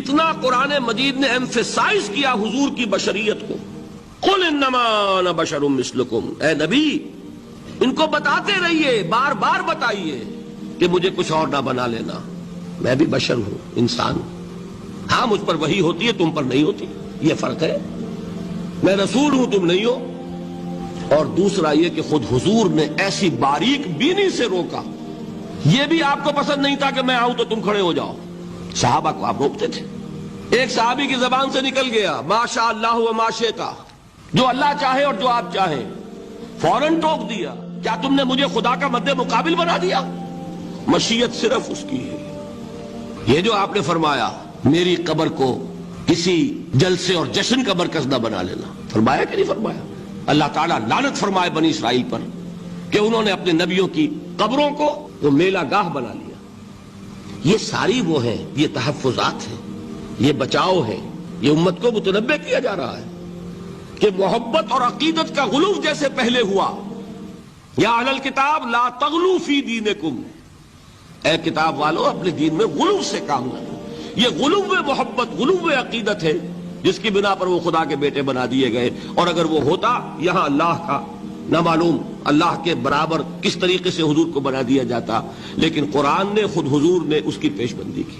کتنا قرآن مجید نے ایمفیسائز کیا حضور کی بشریت کو. قل انما انا بشر مثلکم، اے نبی ان کو بتاتے رہیے، بار بار بتائیے کہ مجھے کچھ اور نہ بنا لینا، میں بھی بشر ہوں، انسان ہوں. ہاں مجھ پر وحی ہوتی ہے، تم پر نہیں ہوتی، یہ فرق ہے. میں رسول ہوں، تم نہیں ہو. اور دوسرا یہ کہ خود حضور نے ایسی باریک بینی سے روکا. یہ بھی آپ کو پسند نہیں تھا کہ میں آؤں تو تم کھڑے ہو جاؤ. صحابہ کو آپ روکتے تھے. ایک صحابی کی زبان سے نکل گیا ما شاء اللہ و ما شئت، جو اللہ چاہے اور جو آپ چاہیں. فوراً ٹوک دیا، کیا تم نے مجھے خدا کا مد مقابل بنا دیا؟ مشیت صرف اس کی ہے. یہ جو آپ نے فرمایا میری قبر کو کسی جلسے اور جشن کا مرکز نہ بنا لینا، فرمایا کہ نہیں فرمایا؟ اللہ تعالیٰ لعنت فرمائے بنی اسرائیل پر کہ انہوں نے اپنے نبیوں کی قبروں کو وہ میلہ گاہ بنا لیا. یہ ساری وہ ہیں، یہ تحفظات ہیں، یہ بچاؤ ہے. یہ امت کو متنبہ کیا جا رہا ہے کہ محبت اور عقیدت کا غلو جیسے پہلے ہوا، یا اہل الکتاب لا تغلو فی دینکم، اے کتاب والو اپنے دین میں غلو سے کام نہ لو. یہ غلو محبت، غلو عقیدت ہے جس کی بنا پر وہ خدا کے بیٹے بنا دیے گئے. اور اگر وہ ہوتا یہاں اللہ کا نہ معلوم اللہ کے برابر کس طریقے سے حضور کو بنا دیا جاتا. لیکن قرآن نے خود حضور نے اس کی پیش بندی کی.